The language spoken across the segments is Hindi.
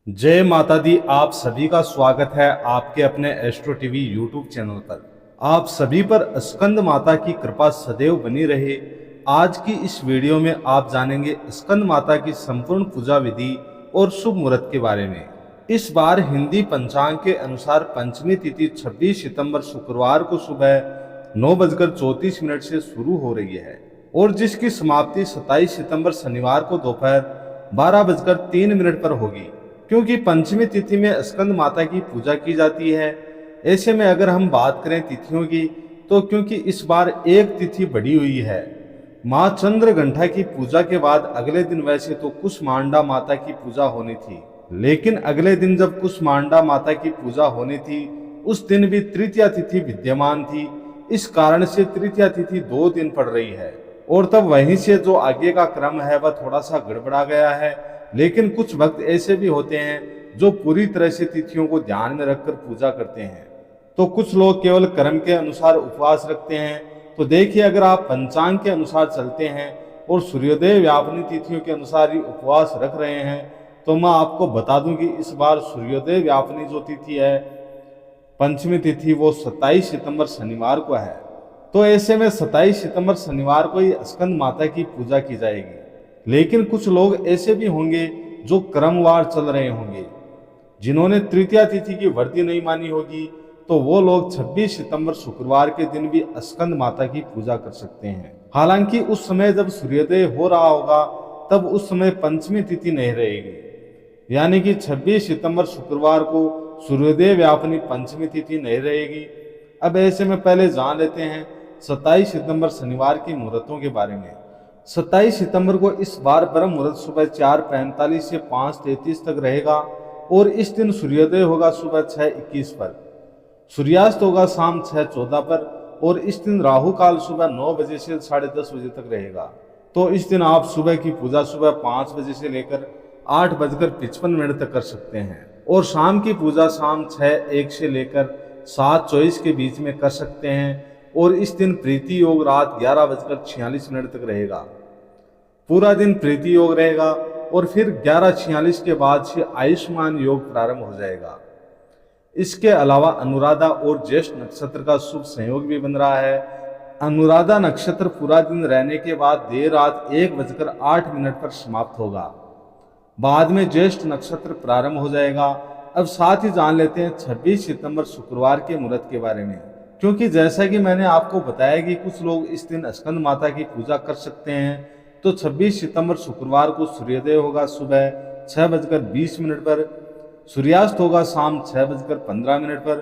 जय माता दी। आप सभी का स्वागत है आपके अपने एस्ट्रो टीवी यूट्यूब चैनल पर। आप सभी पर स्कंद माता की कृपा सदैव बनी रहे। आज की इस वीडियो में आप जानेंगे स्कंद माता की संपूर्ण पूजा विधि और शुभ मुहूर्त के बारे में। इस बार हिंदी पंचांग के अनुसार पंचमी तिथि 26 सितंबर शुक्रवार को सुबह 9:34 से शुरू हो रही है और जिसकी समाप्ति 27 सितंबर शनिवार को दोपहर 12:03 पर होगी। क्योंकि पंचमी तिथि में स्कंद माता की पूजा की जाती है, ऐसे में अगर हम बात करें तिथियों की, तो क्योंकि इस बार एक तिथि बढ़ी हुई है, माँ चंद्रघंटा की पूजा के बाद अगले दिन वैसे तो कुष्मांडा माता की पूजा होनी थी, लेकिन अगले दिन जब कुष्मांडा माता की पूजा होनी थी उस दिन भी तृतीया तिथि विद्यमान थी। इस कारण से तृतीया तिथि 2 दिन पड़ रही है और तब वहीं से जो आगे का क्रम है वह थोड़ा सा गड़बड़ा गया है। लेकिन कुछ भक्त ऐसे भी होते हैं जो पूरी तरह से तिथियों को ध्यान में रखकर पूजा करते हैं, तो कुछ लोग केवल कर्म के अनुसार उपवास रखते हैं। तो देखिए, अगर आप पंचांग के अनुसार चलते हैं और सूर्योदय व्यापनी तिथियों के अनुसार ही उपवास रख रहे हैं, तो मैं आपको बता दूं कि इस बार सूर्योदय व्यापनी जो तिथि है पंचमी तिथि वो 27 सितंबर शनिवार को है। तो ऐसे में 27 सितंबर शनिवार को ही स्कंद माता की पूजा की जाएगी। लेकिन कुछ लोग ऐसे भी होंगे जो क्रमवार चल रहे होंगे, जिन्होंने तृतीया तिथि की वर्दी नहीं मानी होगी, तो वो लोग 26 सितंबर शुक्रवार के दिन भी स्कंद माता की पूजा कर सकते हैं। हालांकि उस समय जब सूर्योदय हो रहा होगा तब उस समय पंचमी तिथि नहीं रहेगी, यानी कि 26 सितंबर शुक्रवार को सूर्योदय व्यापनी पंचमी तिथि नहीं रहेगी। अब ऐसे में पहले जान लेते हैं 27 सितंबर शनिवार के मुहूर्तों के बारे में। 27 सितंबर को इस बार ब्रह्म मुहूर्त सुबह 4:45 से 5:33 तक रहेगा और इस दिन सूर्योदय होगा सुबह 6:21 पर, सूर्यास्त होगा शाम 6:14 पर और इस दिन राहु काल सुबह 9 बजे से 10:30 बजे तक रहेगा। तो इस दिन आप सुबह की पूजा सुबह 5 बजे से लेकर 8:55 तक कर सकते हैं और शाम की पूजा शाम 6:01 से लेकर 7:24 के बीच में कर सकते हैं। और इस दिन प्रीति योग रात 11:46 तक रहेगा। पूरा दिन प्रीति योग रहेगा और फिर 11:46 के बाद से आयुष्मान योग प्रारंभ हो जाएगा। इसके अलावा अनुराधा और ज्येष्ठ नक्षत्र का शुभ संयोग भी बन रहा है। अनुराधा नक्षत्र पूरा दिन रहने के बाद देर रात 1:08 पर समाप्त होगा। बाद में ज्येष्ठ नक्षत्र प्रारंभ हो जाएगा। अब साथ ही जान लेते हैं 26 सितंबर शुक्रवार के मुहूर्त के बारे में। क्योंकि जैसा कि मैंने आपको बताया कि कुछ लोग इस दिन स्कंद माता की पूजा कर सकते हैं, तो 26 सितंबर शुक्रवार को सूर्योदय होगा सुबह 6:20 पर, सूर्यास्त होगा शाम 6:15 पर,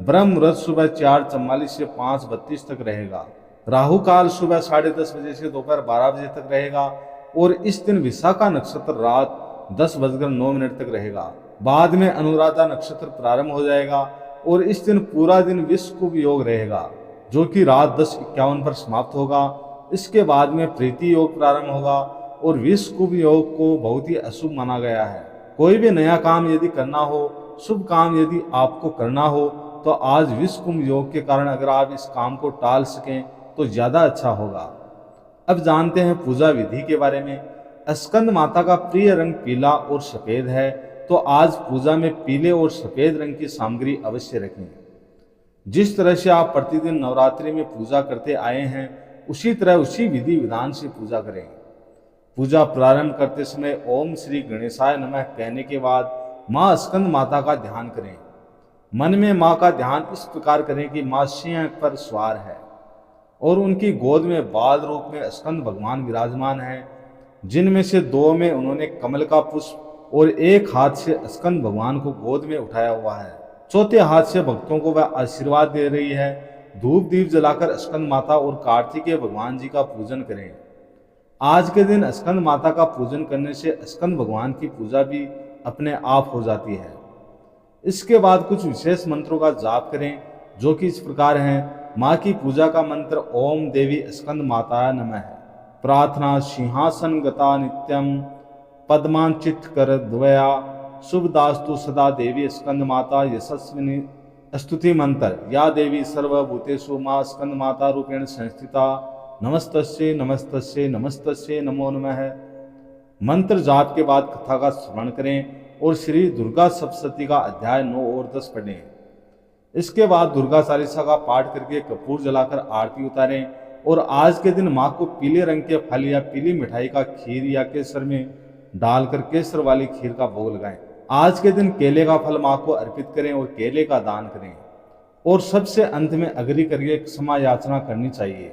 ब्रह्म मुहूर्त सुबह 4:44 से 5:32 तक रहेगा, राहु काल सुबह 10:30 बजे से दोपहर 12 बजे तक रहेगा और इस दिन विशाखा नक्षत्र रात 10:09 तक रहेगा। बाद में अनुराधा नक्षत्र प्रारंभ हो जाएगा और इस दिन पूरा दिन विश्वकुभ योग रहेगा, जो कि रात 10:51 पर समाप्त होगा। इसके बाद में प्रीति योग प्रारंभ होगा और विश्वकुभ योग को बहुत ही अशुभ माना गया है। कोई भी नया काम यदि करना हो, शुभ काम यदि आपको करना हो, तो आज विश्वकुभ योग के कारण अगर आप इस काम को टाल सकें तो ज्यादा अच्छा होगा। अब जानते हैं पूजा विधि के बारे में। स्कंद माता का प्रिय रंग पीला और सफेद है, तो आज पूजा में पीले और सफेद रंग की सामग्री अवश्य रखें। जिस तरह से आप प्रतिदिन नवरात्रि में पूजा करते आए हैं, उसी तरह उसी विधि विधान से पूजा करें। पूजा प्रारंभ करते समय ओम श्री गणेशाय नमः कहने के बाद माँ स्कंद माता का ध्यान करें। मन में माँ का ध्यान इस प्रकार करें कि माँ सिंह पर सवार है और उनकी गोद में बाल रूप में स्कंद भगवान विराजमान हैं, जिनमें से 2 में उन्होंने कमल का पुष्प और एक हाथ से स्कंद भगवान को गोद में उठाया हुआ है। चौथे हाथ से भक्तों को वह आशीर्वाद दे रही है। धूप दीप जलाकर स्कंद माता और कार्तिकेय भगवान जी का पूजन करें। आज के दिन स्कंद माता का पूजन करने से स्कंद भगवान की पूजा भी अपने आप हो जाती है। इसके बाद कुछ विशेष मंत्रों का जाप करें, जो कि इस प्रकार हैं। माँ की पूजा का मंत्र ओम देवी स्कंद माताय नमः है। प्रार्थना सिंहासन गता नित्यम पद्मांचित कर द्वया शुभदास्तु सदा देवी स्कंद माता यशस्विनी। स्तुति मंत्र या देवी सर्वभूतेषु माँ स्कंद माता रूपेण संस्थिता नमस्तस्ये नमस्तस्ये नमस्तस्ये नमो नमः। मंत्र जाप के बाद कथा का श्रवण करें और श्री दुर्गा सप्तशती का अध्याय 9 और 10 पढ़ें। इसके बाद दुर्गा चालीसा का पाठ करके कपूर जलाकर आरती उतारें और आज के दिन माँ को पीले रंग के फल या पीली मिठाई का खीर या केसर में डालकर केसर वाली खीर का भोग लगाएं। आज के दिन केले का फल माँ को अर्पित करें और केले का दान करें और सबसे अंत में अग्नि करके क्षमा याचना करनी चाहिए।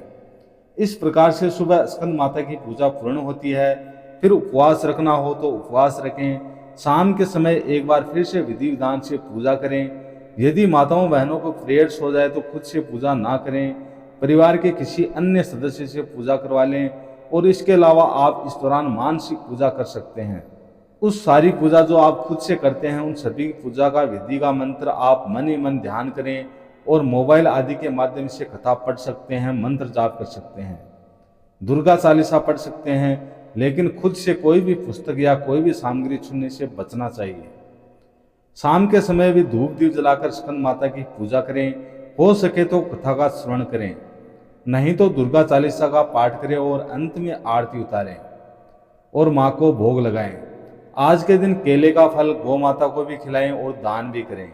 इस प्रकार से सुबह स्कंद माता की पूजा पूर्ण होती है। फिर उपवास रखना हो तो उपवास रखें। शाम के समय एक बार फिर से विधि विधान से पूजा करें। यदि माताओं बहनों को पीरियड्स हो जाए तो खुद से पूजा ना करें, परिवार के किसी अन्य सदस्य से पूजा करवा लें। और इसके अलावा आप इस दौरान मानसिक पूजा कर सकते हैं। उस सारी पूजा जो आप खुद से करते हैं उन सभी पूजा का विधि का मंत्र आप मन ही मन ध्यान करें और मोबाइल आदि के माध्यम से कथा पढ़ सकते हैं, मंत्र जाप कर सकते हैं, दुर्गा चालीसा पढ़ सकते हैं, लेकिन खुद से कोई भी पुस्तक या कोई भी सामग्री छूने से बचना चाहिए। शाम के समय भी धूप दीप जलाकर स्कंद माता की पूजा करें। हो सके तो कथा का श्रवण करें, नहीं तो दुर्गा चालीसा का पाठ करें और अंत में आरती उतारें और माँ को भोग लगाएं। आज के दिन केले का फल गौ माता को भी खिलाएं और दान भी करें।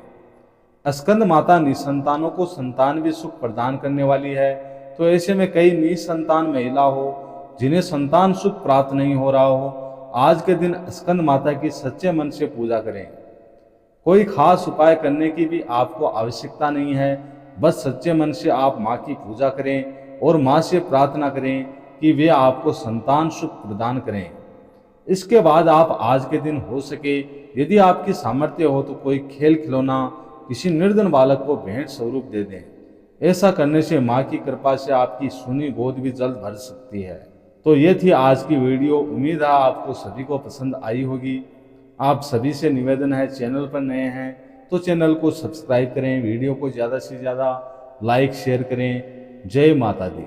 स्कंद माता निसंतानों को संतान भी सुख प्रदान करने वाली है। तो ऐसे में कई निसंतान महिला हो जिन्हें संतान सुख प्राप्त नहीं हो रहा हो, आज के दिन स्कंद माता की सच्चे मन से पूजा करें। कोई खास उपाय करने की भी आपको आवश्यकता नहीं है, बस सच्चे मन से आप माँ की पूजा करें और माँ से प्रार्थना करें कि वे आपको संतान सुख प्रदान करें। इसके बाद आप आज के दिन हो सके यदि आपकी सामर्थ्य हो तो कोई खेल खिलौना किसी निर्धन बालक को भेंट स्वरूप दे दें। ऐसा करने से माँ की कृपा से आपकी सूनी गोद भी जल्द भर सकती है। तो ये थी आज की वीडियो। उम्मीद है आपको सभी को पसंद आई होगी। आप सभी से निवेदन है, चैनल पर नए हैं तो चैनल को सब्सक्राइब करें, वीडियो को ज़्यादा से ज़्यादा लाइक शेयर करें। जय माता दी।